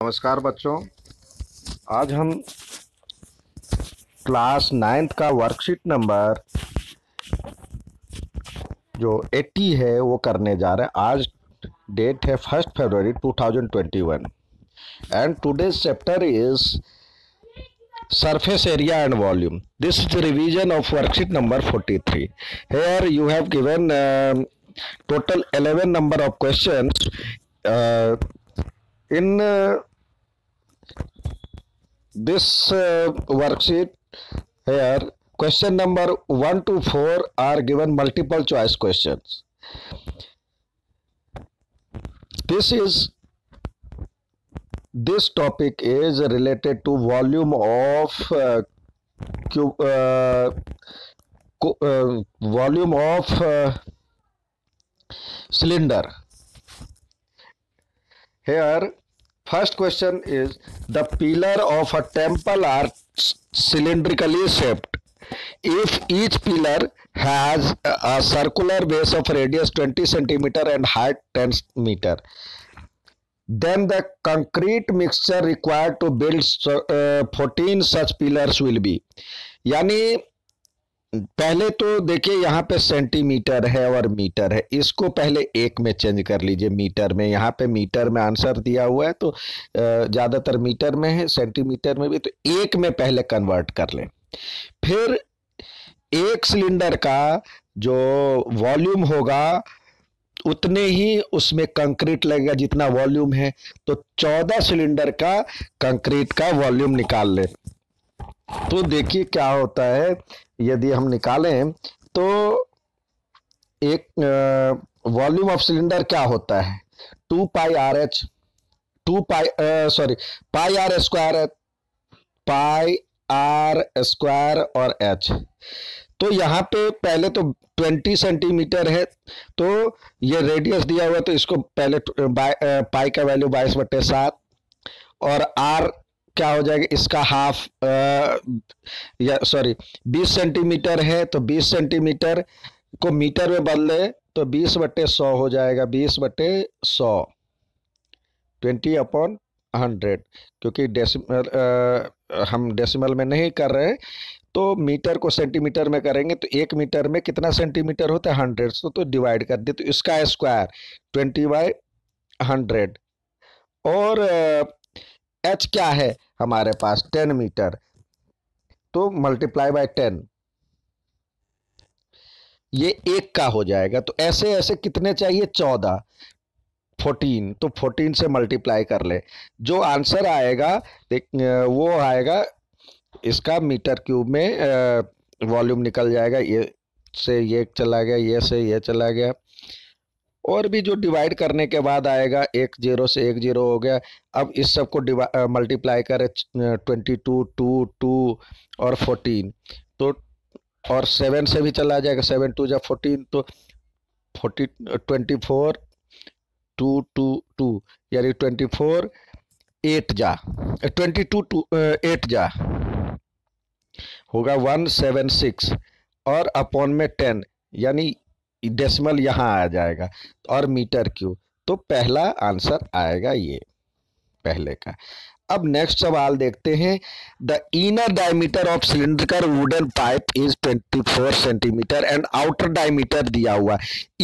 नमस्कार बच्चों। आज हम क्लास 9th का वर्कशीट नंबर जो 80 है वो करने जा रहे हैं। आज डेट है 1 फरवरी 2021 and today's chapter is surface area and volume. This is the revision of worksheet number 43. Here you have given total 11 number of questions. In this worksheet, here question number 1 to 4 are given multiple choice questions. This topic is related to volume of cylinder. Here first question is, the pillar of a temple are cylindrically shaped. If each pillar has a circular base of radius 20 centimeter and height 10 meter, then the concrete mixture required to build 14 such pillars will be. यानी पहले तो देखिए यहाँ पे centimetre है और metre है, इसको पहले एक में चेंज कर लीजिए मीटर में। यहाँ पे मीटर में आंसर दिया हुआ है तो ज़्यादातर मीटर में है, सेंटीमीटर में भी, तो एक में पहले कन्वर्ट कर लें। फिर एक सिलेंडर का जो वॉल्यूम होगा उतने ही उसमें कंक्रीट लगेगा जितना वॉल्यूम है, तो 14 सिलेंडर का कंक्रीट का वॉल्यूम निकाल लें। तो देखिए क्या होता है, यदि हम निकालें तो एक वॉल्यूम ऑफ सिलेंडर क्या होता है, 2 pi R H, pi R square और एच। तो यहाँ पे पहले तो 20 सेंटीमीटर है, तो ये रेडियस दिया हुआ, तो इसको पहले पाई का वैल्यू 22/7 और आर क्या हो जाएगा, इसका हाफ 20 सेंटीमीटर है तो 20 सेंटीमीटर को मीटर में बदले तो 20/100 हो जाएगा। 20/100, 20/100, क्योंकि हम डेसिमल में नहीं कर रहे, तो मीटर को सेंटीमीटर में करेंगे तो 1 मीटर में कितना सेंटीमीटर होता है, 100, तो डिवाइड कर दे, तो इसका स्क्वायर 20/100 और एच क्या है हमारे पास 10 मीटर, तो मल्टीप्लाई बाय 10, ये एक का हो जाएगा। तो ऐसे ऐसे कितने चाहिए, 14, 14, तो 14 से मल्टीप्लाई कर ले, जो आंसर आएगा वो आएगा, इसका मीटर क्यूब में वॉल्यूम निकल जाएगा। ये से ये चला गया, ये से ये चला गया, और भी जो डिवाइड करने के बाद आएगा, 1 0 से 1 0 हो गया। अब इस सब को मल्टीप्लाई करें, 22, 2, 2 और 14, तो और 7 से भी चला जाएगा, 7 2 जा 14, तो 24 2 2 2, यानी 24 8 जा 22 8 जा होगा 176 और अपॉन में 10, यानी डेसिमल यहाँ आ जाएगा और मीटर क्यूब, तो पहला आंसर आएगा ये पहले का। अब नेक्स्ट सवाल देखते हैं। The inner diameter of cylindrical wooden pipe is 24 centimetre and outer diameter दिया हुआ है।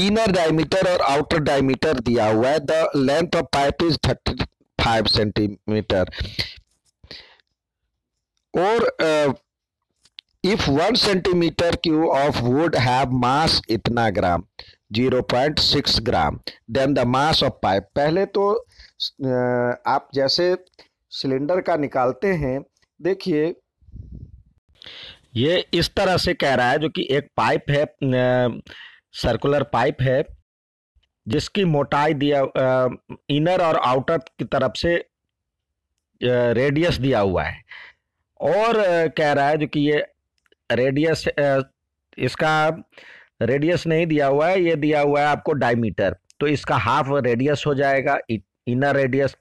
इनर डायमीटर और आउटर डायमीटर दिया हुआ है। The length of pipe is 35 centimetre और if 1 centimeter cube of wood have mass इतना ग्राम, 0.6 ग्राम, then the mass of pipe। पहले तो आप जैसे सिलेंडर का निकालते हैं, देखिए ये इस तरह से कह रहा है, जो कि एक पाइप है, सर्कुलर पाइप है, जिसकी मोटाई दिया इनर और आउटर की तरफ से रेडियस दिया हुआ है, और कह रहा है जो कि ये रेडियस, इसका रेडियस नहीं दिया हुआ है, ये दिया हुआ है आपको डायमीटर, तो इसका हाफ रेडियस हो जाएगा, इनर रेडियस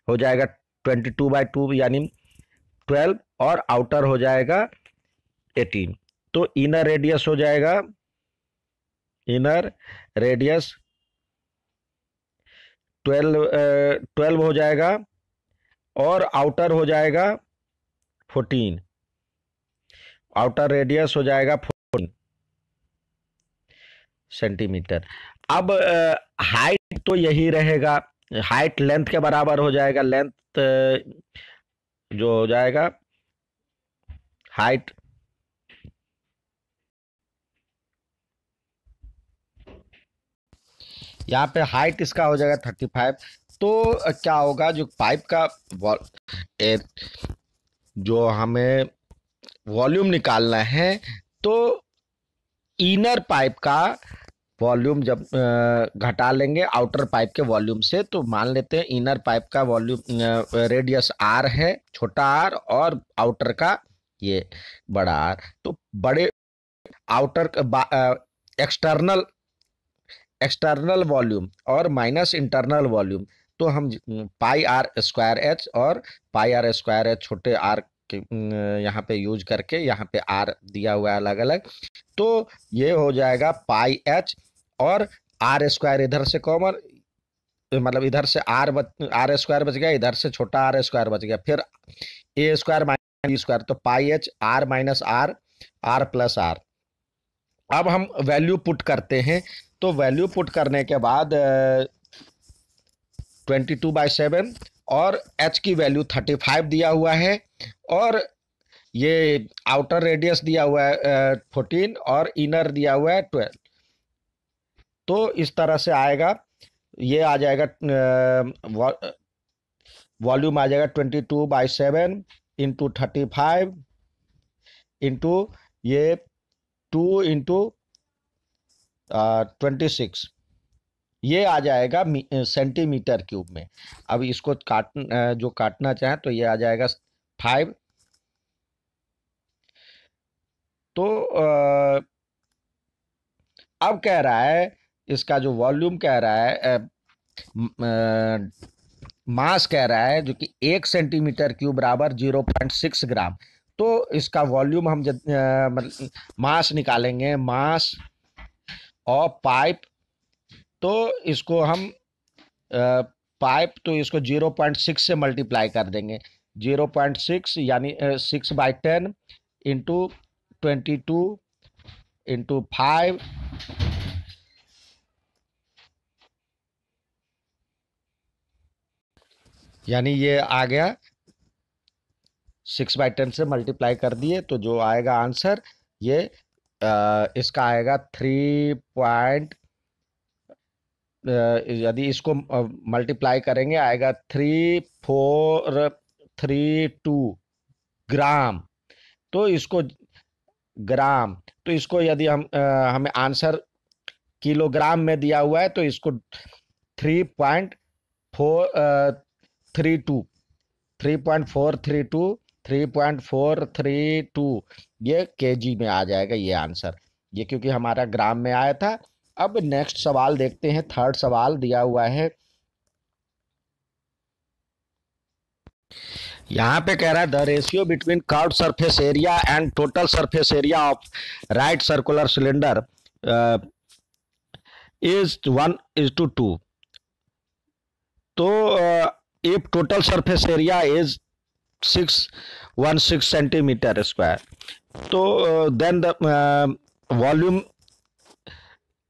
हो जाएगा 22/2 यानी 12 और आउटर हो जाएगा 18, तो इनर रेडियस हो जाएगा, इनर रेडियस 12 हो जाएगा और आउटर हो जाएगा 14, आउटर रेडियस हो जाएगा 14 सेंटीमीटर। अब हाइट तो यही रहेगा, हाइट लेंथ के बराबर हो जाएगा, लेंथ जो हो जाएगा हाइट यहाँ पे हाइट इसका हो जाएगा 35। तो क्या होगा, जो पाइप का जो हमें वॉल्यूम निकालना है, तो इनर पाइप का वॉल्यूम जब घटा लेंगे आउटर पाइप के वॉल्यूम से, तो मान लेते हैं इनर पाइप का वॉल्यूम रेडियस आर है, छोटा आर, और आउटर का ये बड़ा आर। तो बड़े आउटर एक्सटर्नल एक्सटर्नल वॉल्यूम और माइनस इंटरनल वॉल्यूम, तो हम पाई आर स्क्वायर एच और पाई आर स्क्वायर एच छोटे आर के यहाँ पे यूज करके, यहाँ पे आर दिया हुआ है अलग अलग, तो ये हो जाएगा पाई एच, और आर स्क्वायर इधर से कॉमन, मतलब इधर से आर स्क्वायर बच गया, इधर से छोटा आर स्क्वायर बच गया, फिर A square minus B square, तो pi H R minus are, R plus R. अब हम वैल्यू पुट करते हैं, तो वैल्यू पुट करने के बाद 22/7 और h की वैल्यू 35 दिया हुआ है, और ये आउटर रेडियस दिया हुआ है 14 और इनर दिया हुआ है 12। तो इस तरह से आएगा, ये आ जाएगा वॉल्यूम आ जाएगा 22/7 इंटू 35 इंटू ये 2 इंटू 26, ये आ जाएगा सेंटीमीटर क्यूब में। अब इसको जो काटना चाहे तो ये आ जाएगा 5। तो अब कह रहा है, इसका जो वॉल्यूम कह रहा है, मास कह रहा है, जो कि 1 सेंटीमीटर क्यूब बराबर 0.6 ग्राम। तो इसका वॉल्यूम हम मतलब मास निकालेंगे, मास ऑफ पाइप, तो इसको हम पाइप, तो इसको 0.6 से मल्टीप्लाई कर देंगे, 0.6 यानी 6/10 इंटू 22 इंटू 5, यानी ये आ गया 6/10 से मल्टीप्लाई कर दिए, तो जो आएगा आंसर ये इसका आएगा 3. यदि इसको मल्टीप्लाई करेंगे आएगा 3432 ग्राम। तो इसको ग्राम, तो इसको यदि हम हमें आंसर किलोग्राम में दिया हुआ है, तो इसको 3.432 ये केजी में आ जाएगा ये आंसर, ये क्योंकि हमारा ग्राम में आया था। अब नेक्स्ट सवाल देखते हैं, थर्ड सवाल दिया हुआ है, यहाँ पे कह रहा है the ratio between curved surface area and total surface area of right circular cylinder is 1:2। तो if total surface area is 616 centimetre square, तो then the volume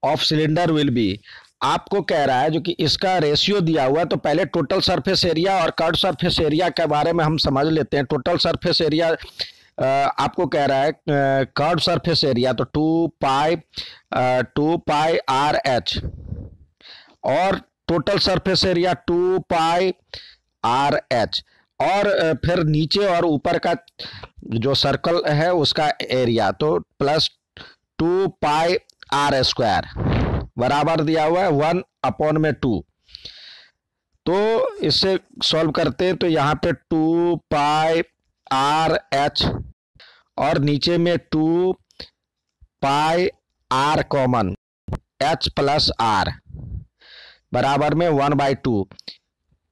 of cylinder will be, आपको कह रहा है जो कि इसका रेशियो दिया हुआ है, तो पहले टोटल सरफेस एरिया और कर्व्ड सरफेस एरिया के बारे में हम समझ लेते हैं। टोटल सरफेस एरिया आपको कह रहा है कर्व्ड सरफेस एरिया, तो 2 पाई आर एच, और total surface area 2 pi R H, और फिर नीचे और ऊपर का जो सर्कल है उसका एरिया, तो प्लस 2 पाई आर स्क्वायर बराबर दिया हुआ है 1/2। तो इससे सॉल्व करते हैं, तो यहाँ पे 2 पाई आर एच और नीचे में 2 pi R common, H plus R बराबर में 1/2,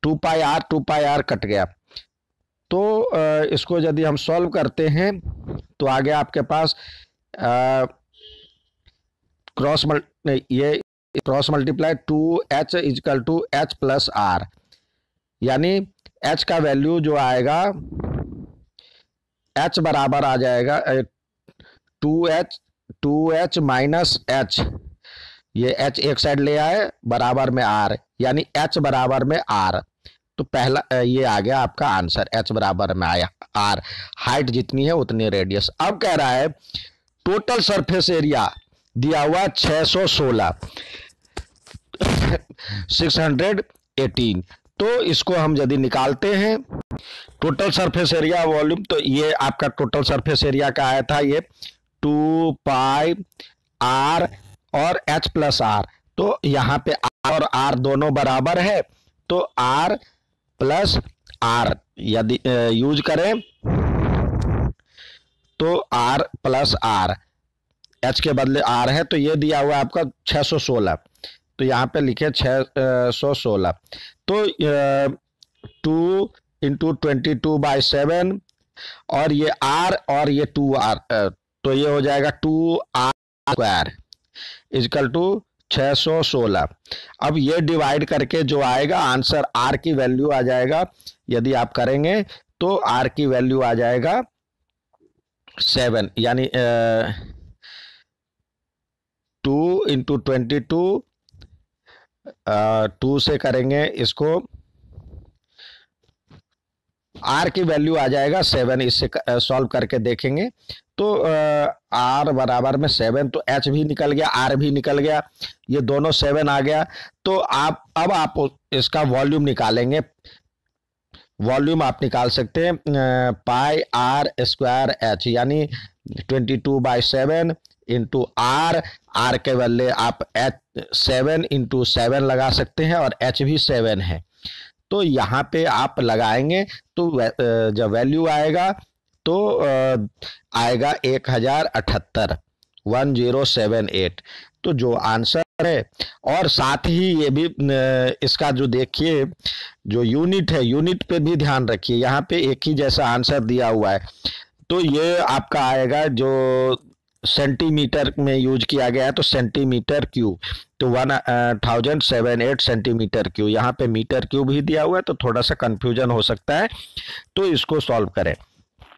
2 पाई आर कट गया। तो इसको यदि हम सॉल्व करते हैं तो आगे आपके पास cross multiply 2h is equal to H plus R, यानी एच का वैल्यू जो आएगा, एच बराबर आ जाएगा 2h माइनस एच, ये एच एक साइड ले आए बराबर में आर, यानी एच बराबर में आर। तो पहला ये आ गया आपका आंसर, एच बराबर में आया आर, हाइट जितनी है उतनी रेडियस। अब कह रहा है टोटल सरफेस एरिया दिया हुआ 616 618, तो इसको हम यदि निकालते हैं टोटल सरफेस एरिया वॉल्यूम, तो ये आपका टोटल सरफेस एरिया का आया था ये 2 पाई आर और एच प्लस आर। तो यहाँ पे आर और आर दोनों बराबर है, तो आर प्लस आर यदि यूज करें तो आर प्लस आर, एच के बदले आर है, तो ये दिया हुआ आपका 616, तो यहाँ पे लिखे 616। तो 2 इंटू 22/7 और ये आर और ये 2r, तो ये हो जाएगा 2r² इजकल टू 616। अब ये डिवाइड करके जो आएगा आंसर, आर की वैल्यू आ जाएगा, यदि आप करेंगे तो आर की वैल्यू आ जाएगा 7, यानी 2 इंटू 22, 2 से करेंगे इसको, आर की वैल्यू आ जाएगा 7, इससे सॉल्व करके देखेंगे तो आर बराबर में 7, तो एच भी निकल गया, आर भी निकल गया, ये दोनों 7 आ गया। तो अब आप इसका वॉल्यूम निकालेंगे, वॉल्यूम आप निकाल सकते हैं पाई आर स्क्वायर एच, यानी 22/7 इंटू आर, आर के बदले आप एच 7 इंटू 7 लगा सकते हैं और एच भी 7 है, तो यहाँ पे आप लगाएंगे तो जब वैल्यू आएगा तो आएगा 1078, 1078, तो जो आंसर है। और साथ ही ये भी इसका जो देखिए जो यूनिट है, यूनिट पे भी ध्यान रखिए, यहाँ पे एक ही जैसा आंसर दिया हुआ है, तो ये आपका आएगा जो सेंटीमीटर में यूज किया गया है, तो सेंटीमीटर क्यूब, तो 1078 सेंटीमीटर क्यूब, यहाँ पे मीटर क्यूब ही दिया हुआ है, तो थोड़ा सा कंफ्यूजन हो सकता है, तो इसको सॉल्व करें।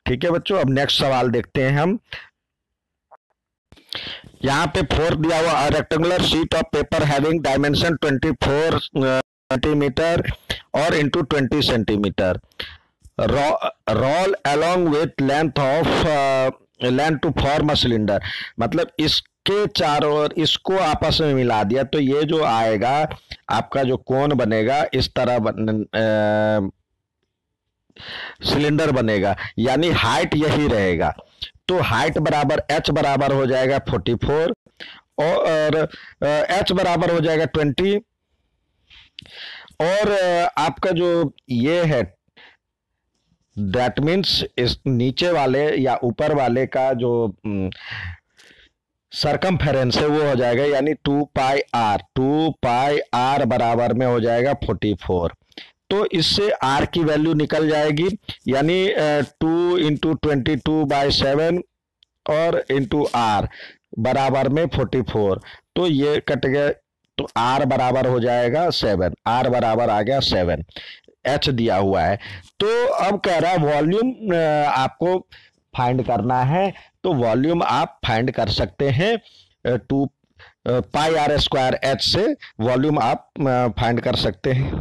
ठीक है बच्चों, अब नेक्स्ट सवाल देखते हैं हम। यहाँ पे 4 दिया हुआ, rectangular sheet of paper having dimension 24 centimetre और into 20 centimetre, roll along with length to form a cylinder, मतलब इसके चारों ओर इसको आपस में मिला दिया, तो ये जो आएगा आपका जो कोन बनेगा इस तरह सिलेंडर बनेगा, यानी हाइट यही रहेगा, तो हाइट बराबर एच बराबर हो जाएगा 44 और एच बराबर हो जाएगा 20, और आपका जो ये है दैट मीन्स इस नीचे वाले या ऊपर वाले का जो सरकमफेरेंस है वो हो जाएगा, यानी 2 पाई आर बराबर में हो जाएगा 44, तो इससे आर की वैल्यू निकल जाएगी, यानी 2 इंटू 22/7 और इंटू आर बराबर में 44, तो ये कट गया, तो आर बराबर हो जाएगा 7, आर बराबर आ गया 7, एच दिया हुआ है। तो अब कह रहा है वॉल्यूम आपको फाइंड करना है, तो वॉल्यूम आप फाइंड कर सकते हैं 2 पाई आर स्क्वायर एच से वॉल्यूम आप फाइंड कर सकते हैं।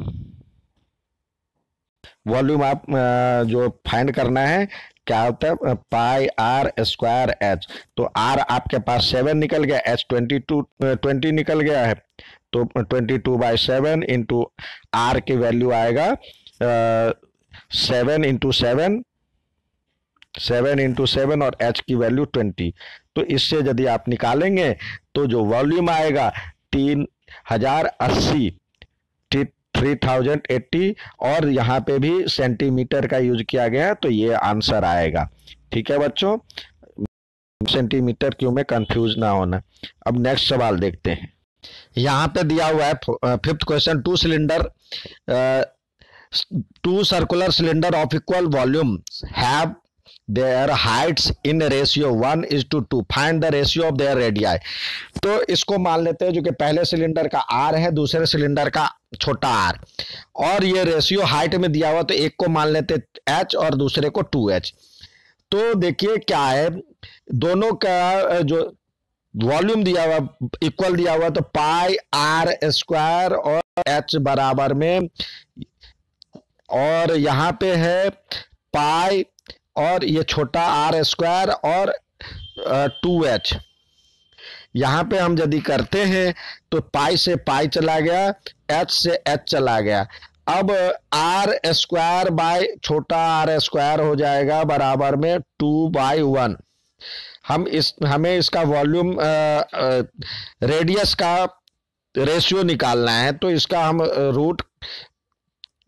वॉल्यूम आप जो फाइंड करना है क्या होता है, पाई आर स्क्वायर एच, तो आर आपके पास 7 निकल गया, एच 20 निकल गया है, तो 22/7 इंटू आर की वैल्यू आएगा 7 इंटू 7 और एच की वैल्यू 20, तो इससे यदि आप निकालेंगे तो जो वॉल्यूम आएगा 3080, और यहाँ पे भी सेंटीमीटर का यूज किया गया है, तो ये आंसर आएगा। ठीक है बच्चों, सेंटीमीटर क्यों में कंफ्यूज ना होना। अब नेक्स्ट सवाल देखते हैं। यहाँ पे दिया हुआ है 5th question, 2 circular cylinder of equal volume have there heights in ratio 1:2, find the ratio of their radii. तो इसको मान लेते हैं जो कि पहले सिलेंडर का आर है, दूसरे सिलेंडर का छोटा आर, और ये रेशियो हाइट में दिया हुआ, तो एक को मान लेते एच और दूसरे को 2h। तो देखिए क्या है, दोनों का जो वॉल्यूम दिया हुआ इक्वल दिया हुआ, तो पाई आर स्क्वायर और एच बराबर में, और यहाँ पे है पाई और ये छोटा आर स्क्वायर और 2h। यहाँ पे हम यदि करते हैं तो पाई से पाई चला गया, एच से एच चला गया। अब आर स्क्वायर बाय छोटा आर स्क्वायर हो जाएगा बराबर में 2/1। हमें इसका वॉल्यूम रेडियस का रेशियो निकालना है, तो इसका हम रूट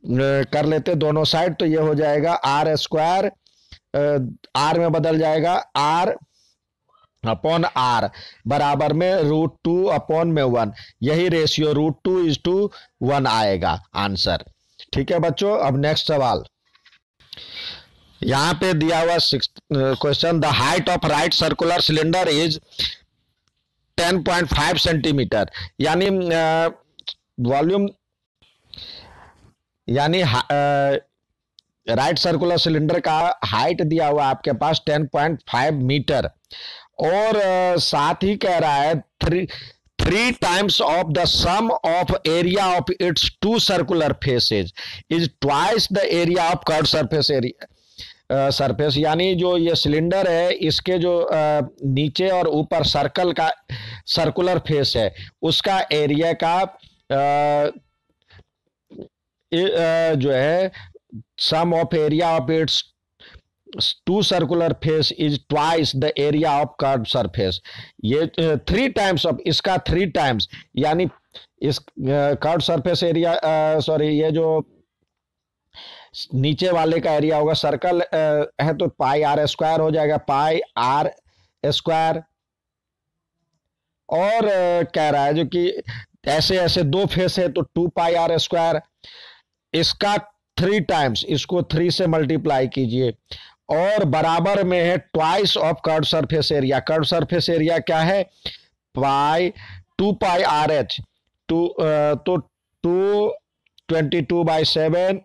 कर लेते दोनों साइड, तो ये हो जाएगा आर स्क्वायर आर में बदल जाएगा आर अपॉन आर बराबर में √2/1। यही रेशियो √2:1 आएगा आंसर। ठीक है बच्चों, अब नेक्स्ट सवाल यहां पे दिया हुआ question, the height of right circular cylinder is 10.5 centimetre. यानी वॉल्यूम, यानी राइट सर्कुलर सिलेंडर का हाइट दिया हुआ आपके पास 10.5 मीटर, और साथ ही कह रहा है 3 times of the sum of area of its 2 circular faces is twice the area of curved surface area surface. यानी जो ये सिलेंडर है, इसके जो नीचे और ऊपर सर्कल का सर्कुलर फेस है, उसका एरिया का जो है sum of area of its 2 circular face is twice the area of curve surface. ये 3 टाइम्स ऑफ, इसका 3 टाइम्स, यानी इस कर्व सरफेस एरिया, सॉरी, ये जो नीचे वाले का एरिया होगा, सर्कल है तो पाई आर स्क्वायर हो जाएगा, पाई आर स्क्वायर। और कह रहा है जो कि ऐसे ऐसे 2 फेस है तो 2 पाई आर स्क्वायर, इसका 3 टाइम्स, इसको 3 से मल्टीप्लाई कीजिए, और बराबर में है twice of curve surface area. Curve surface area क्या है, पाई 2 पाई आर एच, तो 222/7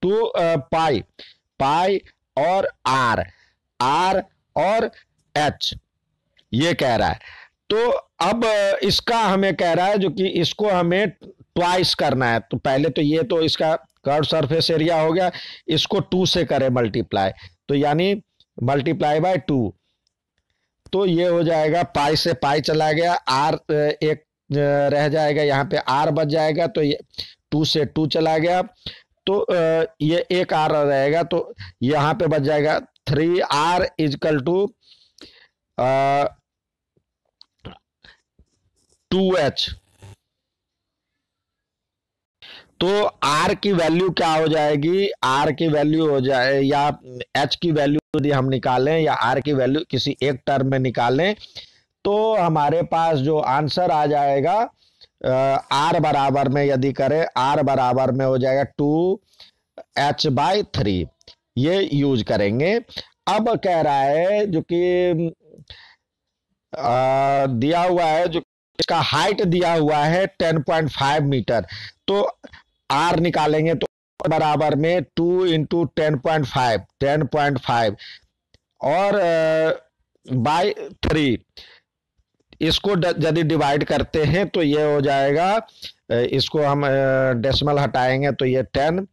2 पाई, पाई और आर और एच, ये कह रहा है। तो अब इसका हमें कह रहा है जो कि इसको हमें ट्वाइस करना है, तो पहले तो ये तो इसका कर्व सरफेस एरिया हो गया, इसको 2 से करें मल्टीप्लाई, तो यानी मल्टीप्लाई बाय 2, तो ये हो जाएगा पाई से पाई चला गया, आर एक रह जाएगा, यहाँ पे आर बच जाएगा, तो ये 2 से 2 चला गया, तो ये एक आर रहेगा, तो यहाँ पे बच जाएगा 3r = 2h। तो r की वैल्यू क्या हो जाएगी, r की वैल्यू हो जाए, या h की वैल्यू यदि हम निकालें या r की वैल्यू किसी एक टर्म में निकालें, तो हमारे पास जो आंसर आ जाएगा r बराबर में यदि करें, r बराबर में हो जाएगा 2h/3, ये यूज करेंगे। अब कह रहा है जो कि दिया हुआ है, जो इसका हाइट दिया हुआ है 10.5 मीटर, तो r निकालेंगे तो बराबर में 2 × 10.5 और बाय 3, इसको यदि डिवाइड करते हैं तो ये हो जाएगा, इसको हम डेसिमल हटाएंगे तो ये 10,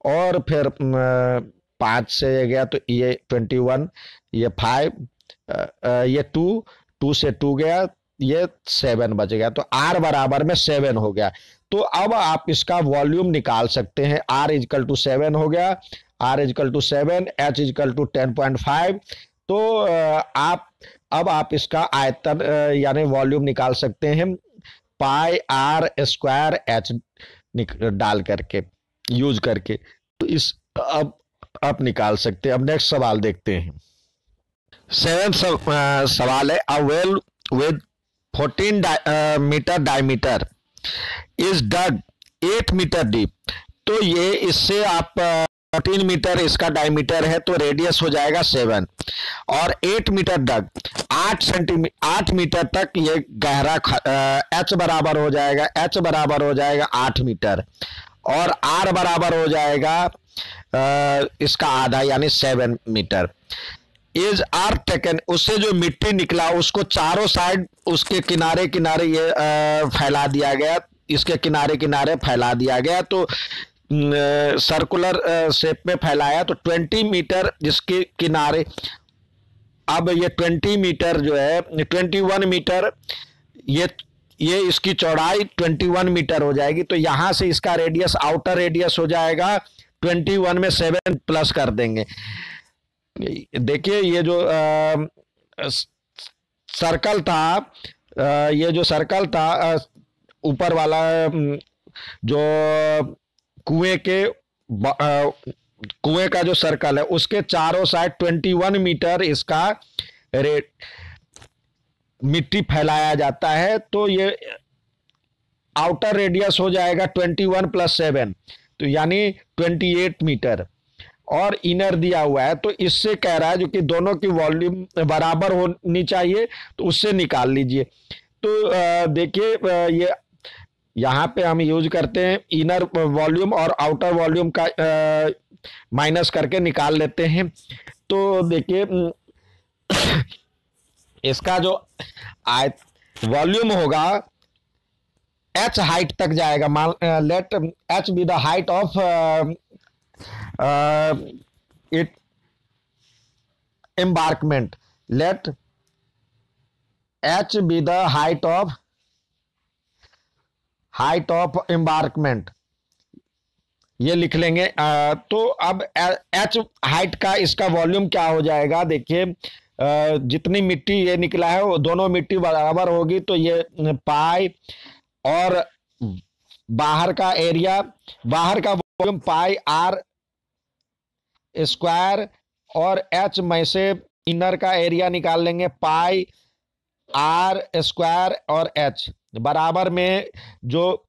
और फिर 5 से ये गया तो ये 21, ये 5, ये 2 से 2 गया, ये 7 बच गया, तो r बराबर में 7 हो गया। तो अब आप इसका वॉल्यूम निकाल सकते हैं, r = 7 हो गया, r = 7, h = 10.5। तो अब आप इसका आयतन यानी वॉल्यूम निकाल सकते हैं, पाई r स्क्वायर h डाल करके, यूज करके, तो इस अब निकाल सकते हैं। अब नेक्स्ट सवाल देखते हैं। 7th सवाल है, a well with 14 metre diameter is dug 8 metre deep. तो ये इससे आप 14 मीटर इसका डायमीटर है, तो रेडियस हो जाएगा 7। और 8 मीटर तक 8 मीटर तक ये गहरा h बराबर हो जाएगा, h बराबर हो जाएगा 8 मीटर, और r बराबर हो जाएगा इसका आधा यानी 7 मीटर। इज आर टेकन, उससे जो मिट्टी निकला उसको चारों साइड उसके किनारे किनारे ये फैला दिया गया, इसके किनारे किनारे फैला दिया गया, तो सर्कुलर शेप में फैलाया, तो 20 मीटर जिसके किनारे। अब ये 20 मीटर जो है 21 मीटर, ये इसकी चौड़ाई 21 मीटर हो जाएगी, तो यहां से इसका रेडियस, आउटर रेडियस हो जाएगा 21 में 7 प्लस कर देंगे। देखिए ये जो सर्कल था, ये जो सर्कल था ऊपर वाला, जो कुएं का जो सर्कल है उसके चारों साइड 21 मीटर इसका मिट्टी फैलाया जाता है, तो ये आउटर रेडियस हो जाएगा 21 प्लस 7, तो यानी 28 मीटर। और इनर दिया हुआ है, तो इससे कह रहा है जो कि दोनों की वॉल्यूम बराबर होनी चाहिए, तो उससे निकाल लीजिए। तो देखिए ये यहाँ पे हम यूज करते हैं इनर वॉल्यूम और आउटर वॉल्यूम का माइनस करके निकाल लेते हैं। तो देखिए इसका जो वॉल्यूम होगा h हाइट तक जाएगा, let h be the height of it embankment, let h be the height of embankment, ये लिख लेंगे। तो अब h हाइट का इसका वॉल्यूम क्या हो जाएगा, देखिए जितनी मिट्टी ये निकला है वो दोनों मिट्टी बराबर होगी, तो ये पाई और बाहर का एरिया, बाहर का वॉल्यूम पाई आर स्क्वायर, और h में से इनर का एरिया निकाल लेंगे पाई आर स्क्वायर, और h बराबर में जो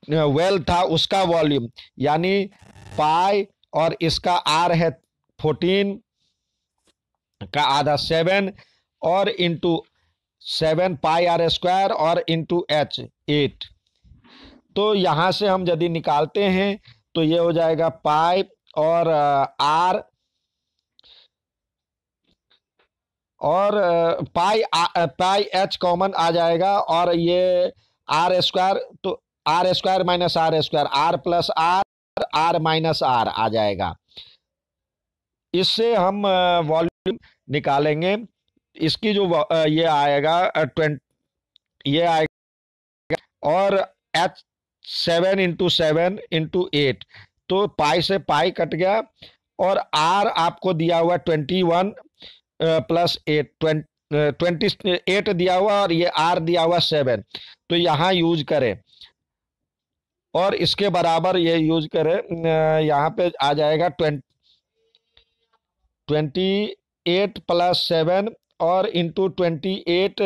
वेल था उसका वॉल्यूम यानी पाई, और इसका r है 14 का आधा 7, और इंटू 7 पाई आर स्क्वायर, और इंटू h 8। तो यहां से हम यदि निकालते हैं तो ये हो जाएगा पाई और आर, और पाई h कॉमन आ जाएगा, और ये आर स्क्वायर, तो R square minus R square, R plus R minus R आ जाएगा। इससे हम वॉल्यूम निकालेंगे, इसकी जो ये आएगा 20, ये आएगा, और h 7 इंटू 7 इंटू 8, तो पाई से पाई कट गया, और r आपको दिया हुआ 21 प्लस 8 28 दिया हुआ, और ये r दिया हुआ 7, तो यहां यूज करें, और इसके बराबर ये यूज करें, यहां पे आ जाएगा 28 प्लस 7 और इंटू 28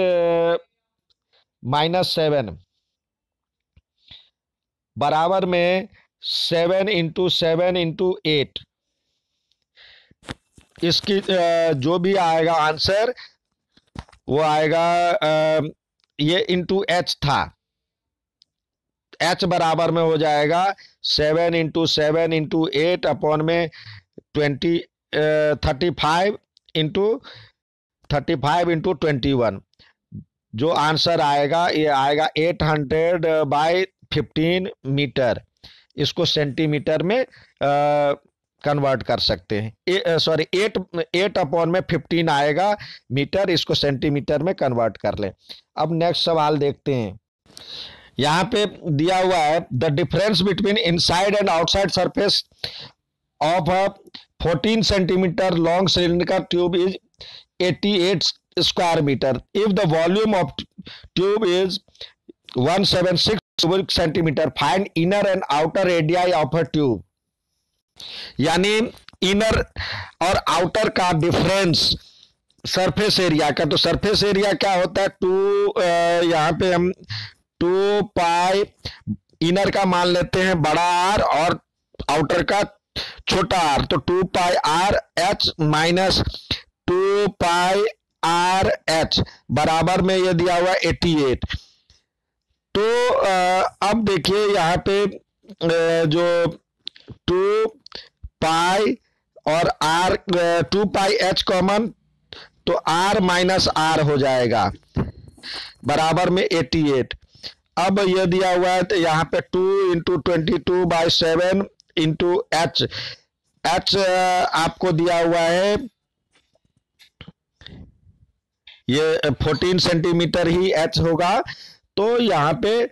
माइनस 7 बराबर में 7 इंटू 7 इंटू 8। इसकी जो भी आएगा आंसर वो आएगा, ये इंटू h था, h बराबर में हो जाएगा 7 इंटू 7 इंटू 8 अपॉन में 35 इंटू 21। जो आंसर आएगा ये आएगा 800 बाई 15 मीटर। इसको सेंटीमीटर में कन्वर्ट कर सकते हैं, सॉरी 8 अपॉन में 15 आएगा मीटर, इसको सेंटीमीटर में कन्वर्ट कर लें। अब नेक्स्ट सवाल देखते हैं। यहाँ पे दिया हुआ है the difference between inside and outside surface of a 14 centimetre long cylindrical tube is 88 square metre if the volume of tube is 176 cubic centimeter, find inner and outer radii of a tube। यानी inner और outer का difference surface area का, तो surface area क्या होता है 2, यहाँ पे हम 2 पाई इनर का मान लेते हैं बड़ा आर, और आउटर का छोटा आर, तो 2 pi R H minus 2 pi R H बराबर में ये दिया हुआ 88। तो अब देखिए यहाँ पे जो 2 पाई और आर, 2 पाई एच कॉमन, तो आर माइनस आर हो जाएगा बराबर में 88। अब ये दिया हुआ है तो यहाँ पे 2 इंटू 22/7 इंटू एच, एच आपको दिया हुआ है ये 14 सेंटीमीटर ही एच होगा। तो यहाँ पे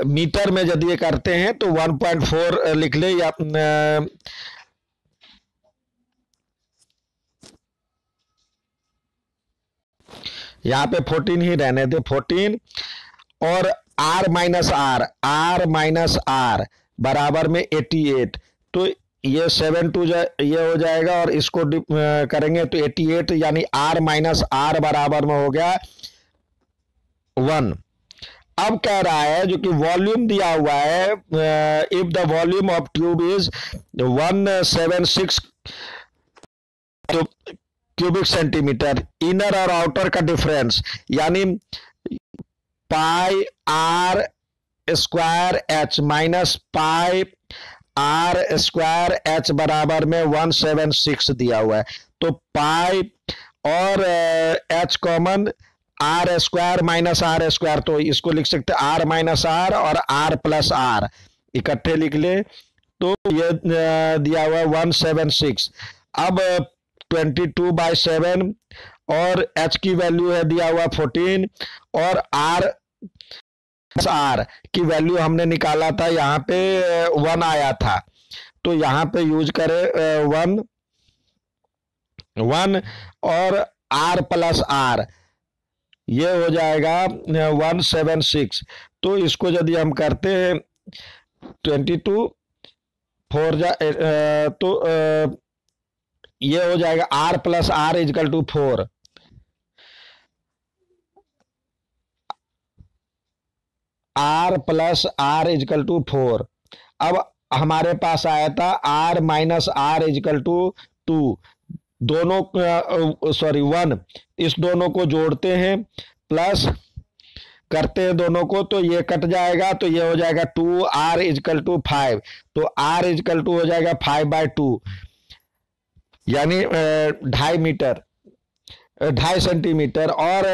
मीटर में यदि ये करते हैं तो 1.4 लिख ले, या यहाँ पे 14 ही रहने दे, 14 और r minus are, r minus r बराबर में 88। तो ये 7 टू ये हो जाएगा और इसको करेंगे तो 88, यानी आर माइनस आर बराबर में हो गया 1। अब कह रहा है जो कि वॉल्यूम दिया हुआ है, if the volume of tube is 176 तो क्यूबिक सेंटीमीटर, इनर और आउटर का डिफरेंस यानी pi R square H minus pi R square H बराबर में 176 दिया हुआ है। तो पाई और H common, R square minus R square, तो इसको लिख सकते हैं आर माइनस आर और आर प्लस आर इकट्ठे लिख ले, तो ये दिया हुआ 176। अब 22/7 और एच की वैल्यू है दिया हुआ 14 और आर की वैल्यू हमने निकाला था, यहाँ पे 1 आया था, तो यहाँ पे यूज करें 1 और आर प्लस आर, ये हो जाएगा 176। तो इसको यदि हम करते हैं 22 4 तो ये हो जाएगा r plus r equal to 4, r plus r equal to 4। अब हमारे पास आया था r minus r equal to 2, दोनों 1, इस दोनों को जोड़ते हैं प्लस करते हैं दोनों को, तो ये कट जाएगा, तो ये हो जाएगा 2 आर इजकल टू 5, तो आर इजकल टू हो जाएगा 5/2 यानी 2.5 मीटर, 2.5 सेंटीमीटर। और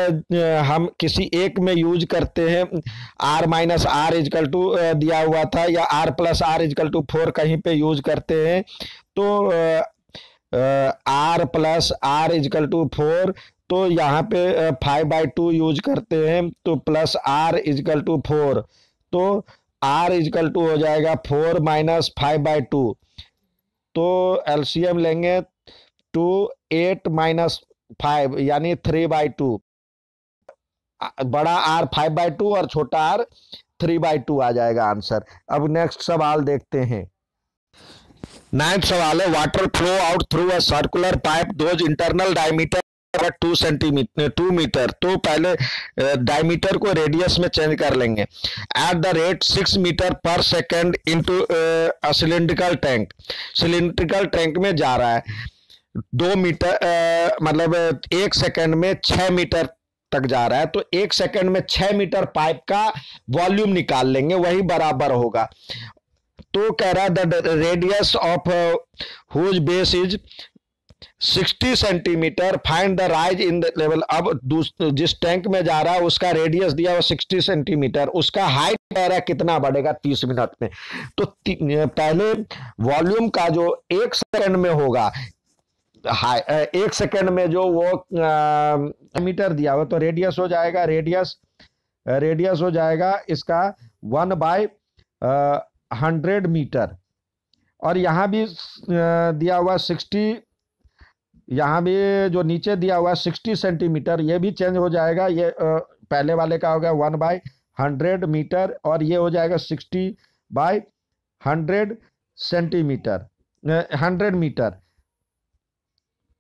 हम किसी एक में यूज करते हैं are minus r equal to दिया हुआ था, या r plus r equal to 4 कहीं पे यूज करते हैं, तो r plus r equal to 4, तो यहाँ पे 5/2 यूज करते हैं, तो प्लस आर इजकल टू 4, तो आर इजकल टू हो जाएगा 4 माइनस 5/2, तो एलसीएम लेंगे 2 8 माइनस 5 यानी 3/2, बड़ा आर 5/2 और छोटा आर 3/2 आ जाएगा आंसर। अब नेक्स्ट सवाल देखते हैं। 9th सवाल है, water flow out through a circular pipe whose internal diameter 2 metre. तो पहले डायमीटर को रेडियस में चेंज कर लेंगे। At the rate 6 metre per second into cylindrical tank, cylindrical tank में जा रहा है 2 मीटर, मतलब 1 सेकेंड में 6 मीटर तक जा रहा है, तो 1 सेकेंड में 6 मीटर पाइप का वॉल्यूम निकाल लेंगे, वही बराबर होगा। तो कह रहा है the radius of whose base is 60 centimetre, find the rise in the level. अब जिस टैंक में जा रहा है उसका रेडियस दिया हुआ 60 सेंटीमीटर, उसका हाइट कह रहा है कितना बढ़ेगा 30 मिनट में। तो पहले वॉल्यूम का जो 1 सेकेंड में होगा, 1 सेकेंड में जो वो मीटर दिया हुआ, तो रेडियस हो जाएगा, रेडियस हो जाएगा इसका 1/100 मीटर। और यहाँ भी दिया हुआ 60, यहाँ भी जो नीचे दिया हुआ 60 सेंटीमीटर, ये भी चेंज हो जाएगा, ये पहले वाले का हो गया 1/100 मीटर और ये हो जाएगा 60/100 सेंटीमीटर, 100 मीटर।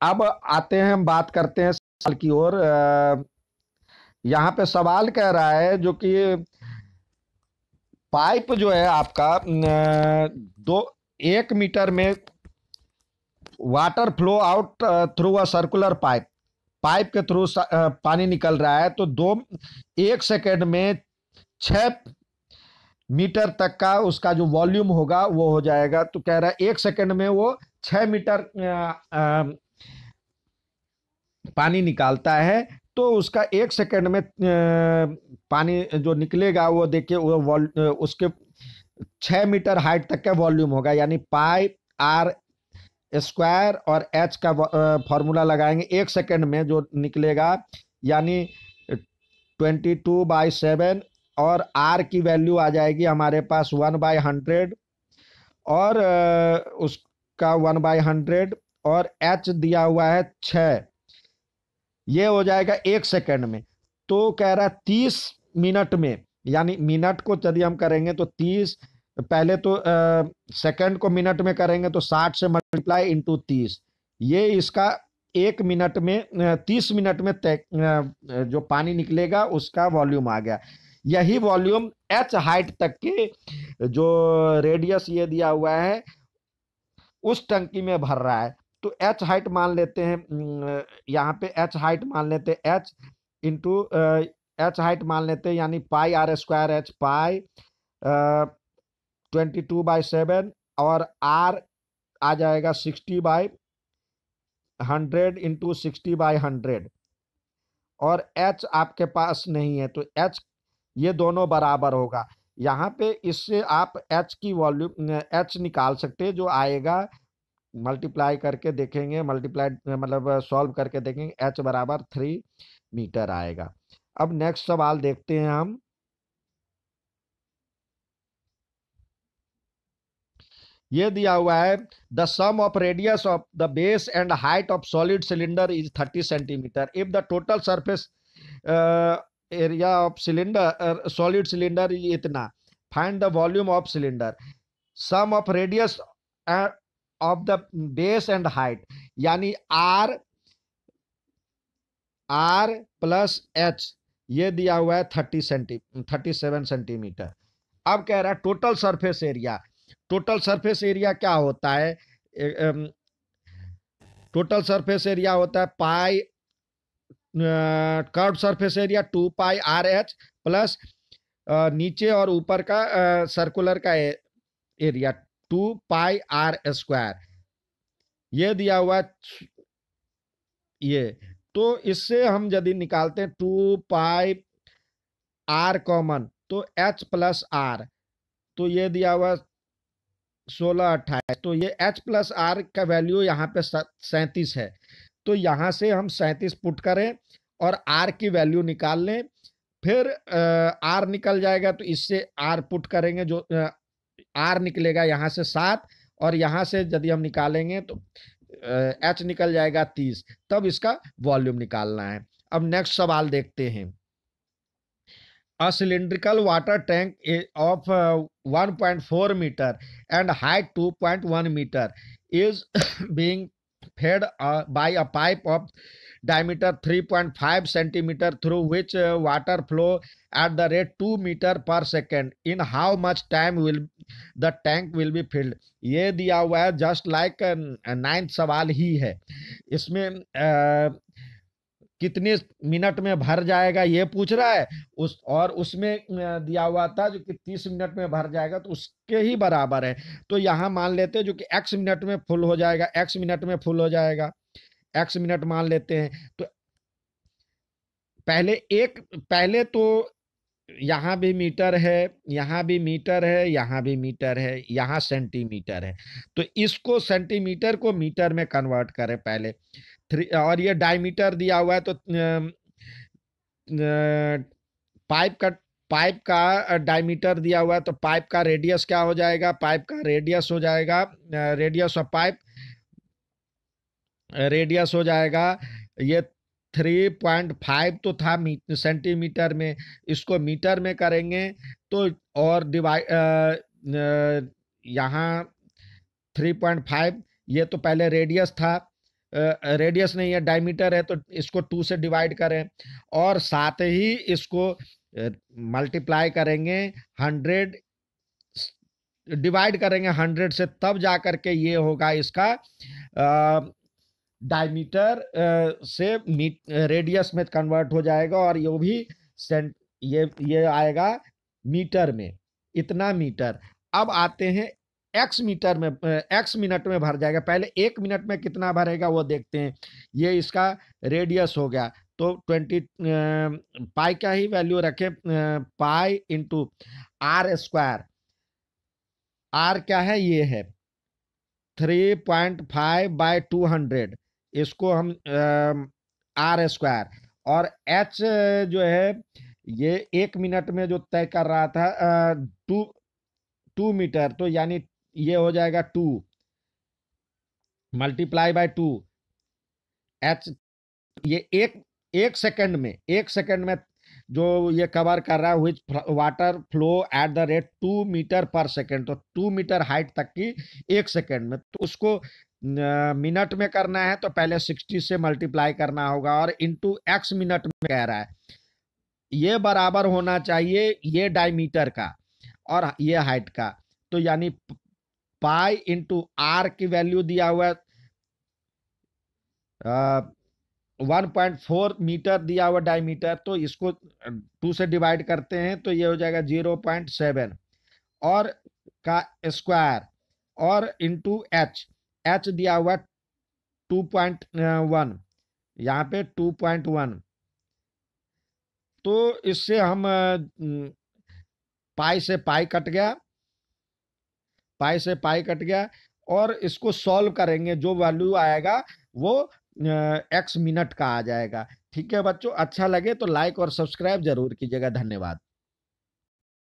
अब आते हैं, हम बात करते हैं सवाल की ओर। यहाँ पे सवाल कह रहा है जो कि पाइप जो है आपका 1 मीटर में water flow out through a circular pipe, pipe के थ्रू पानी निकल रहा है, तो 1 सेकेंड में 6 मीटर तक का उसका जो वॉल्यूम होगा वो हो जाएगा। तो कह रहा है 1 सेकेंड में वो 6 मीटर पानी निकालता है। तो उसका 1 सेकेंड में पानी जो निकलेगा वो देखिए वो उसके 6 मीटर हाइट तक का वॉल्यूम होगा, यानी पाई आर स्क्वायर और एच का फॉर्मूला लगाएंगे। 1 सेकेंड में जो निकलेगा यानी 22/7, और आर की वैल्यू आ जाएगी हमारे पास 1/100, और उसका 1/100, और एच दिया हुआ है 6, ये हो जाएगा 1 सेकेंड में। तो कह रहा है 30 मिनट में, यानी मिनट को यदि हम करेंगे तो 30, पहले तो सेकंड को मिनट में करेंगे तो 60 से मल्टीप्लाई इंटू 30, ये इसका 1 मिनट में 30 मिनट में जो पानी निकलेगा उसका वॉल्यूम आ गया। यही वॉल्यूम एच हाइट तक के जो रेडियस ये दिया हुआ है उस टंकी में भर रहा है। तो एच हाइट मान लेते हैं, यहाँ पे एच हाइट मान लेते हैं, एच इंटू एच हाइट मान लेते हैं, यानी पाई आर स्क्वायर एच, पाई 22/7, और आर आ जाएगा 60/100 इंटू 60/100, और एच आपके पास नहीं है तो एच ये दोनों बराबर होगा। यहाँ पे इससे आप एच की वॉल्यूम एच निकाल सकते हैं, जो आएगा मल्टीप्लाई करके देखेंगे, मल्टीप्लाई मतलब सॉल्व करके देखेंगे, एच बराबर 3 मीटर आएगा। अब नेक्स्ट सवाल देखते हैं हम। ये दिया हुआ है the sum of radius of the base and height of solid cylinder is 30 centimetre if the total surface area of cylinder solid cylinder is इतना, find the volume of cylinder, sum of radius of the base and height, यानी R plus H, ये दिया हुआ है 37 centimetre. अब कह रहा है total surface area. Total surface area क्या होता है? टोटल सरफेस एरिया होता है पाई curve surface area 2 pi R H plus नीचे और ऊपर का सर्कुलर का एरिया 2 पाई आर स्क्वायर, ये दिया हुआ है ये। तो इससे हम यदि निकालते हैं 2 पाई आर कॉमन तो एच प्लस आर, तो ये दिया हुआ 16/28, तो ये h प्लस आर का वैल्यू यहाँ पे 37 है। तो यहाँ से हम 37 पुट करें और r की वैल्यू निकाल लें, फिर r निकल जाएगा तो इससे r पुट करेंगे, जो r निकलेगा यहाँ से 7, और यहाँ से यदि हम निकालेंगे तो h निकल जाएगा 30, तब इसका वॉल्यूम निकालना है। अब नेक्स्ट सवाल देखते हैं। A cylindrical water tank of 1.4 meter and height 2.1 meter is being fed by a pipe of diameter 3.5 centimeter through which water flow at the rate 2 meter per second. In how much time will the tank will be filled? ये दिया हुआ है just like 9th सवाल ही है। इसमें कितने minute में भर जाएगा ये पूछ रहा है, और उसमें दिया हुआ था जो कि 30 मिनट में भर जाएगा, तो उसके ही बराबर है। तो यहाँ मान लेते हैं जो कि x मिनट में फुल हो जाएगा, x मिनट में फुल हो जाएगा, x मिनट मान लेते हैं। तो पहले तो यहाँ भी मीटर है, यहाँ भी मीटर है, यहाँ भी मीटर है, यहाँ सेंटीमीटर है, तो इसको सेंटीमीटर को मीटर में कन्वर्ट करें पहले। और ये डायमीटर दिया हुआ है, तो पाइप का डायमीटर दिया हुआ है, तो पाइप का रेडियस क्या हो जाएगा? पाइप का रेडियस हो जाएगा, रेडियस ऑफ पाइप रेडियस हो जाएगा ये 3.5 तो था सेंटीमीटर में, इसको मीटर में करेंगे तो, और डिवाइड यहाँ 3.5, ये तो पहले रेडियस था, रेडियस नहीं है डायमीटर है, तो इसको 2 से डिवाइड करें, और साथ ही इसको मल्टीप्लाई करेंगे 100 डिवाइड करेंगे 100 से, तब जा करके ये होगा इसका डायमीटर से रेडियस में कन्वर्ट हो जाएगा, और ये भी सेंट ये आएगा मीटर में, इतना मीटर। अब आते हैं एक्स मीटर में, एक्स मिनट में भर जाएगा। पहले 1 मिनट में कितना भरेगा वो देखते हैं। ये इसका रेडियस हो गया, तो 20 पाई का ही वैल्यू रखें, pi into r square. R क्या है, ये है 3.5/200, इसको हम आर स्क्वायर। और एच जो है ये 1 मिनट में जो तय कर रहा था 2 मीटर, तो यानी ये हो जाएगा 2 मल्टीप्लाई बाय 2। एच ये एक सेकंड में, 1 सेकंड में जो ये कवर कर रहा है, which water flow at the rate 2 metre per second, तो 2 मीटर हाइट तक की 1 सेकंड में। तो उसको मिनट में करना है तो पहले 60 से मल्टीप्लाई करना होगा, और इंटू एक्स मिनट में कह रहा है। ये बराबर होना चाहिए ये डायमीटर का और ये हाइट का, तो यानी पाई इंटू आर की वैल्यू दिया हुआ है 1.4 मीटर दिया हुआ डायमीटर, तो इसको 2 से डिवाइड करते हैं तो ये हो जाएगा 0.7, और का स्क्वायर, और इंटू एच, एच दिया हुआ 2.1, यहाँ पे 2.1। तो इससे हम पाई से पाई कट गया, पाई से पाई कट गया, और इसको सॉल्व करेंगे, जो वैल्यू आएगा वो एक्स मिनट का आ जाएगा। ठीक है बच्चों, अच्छा लगे तो लाइक और सब्सक्राइब जरूर कीजिएगा। धन्यवाद।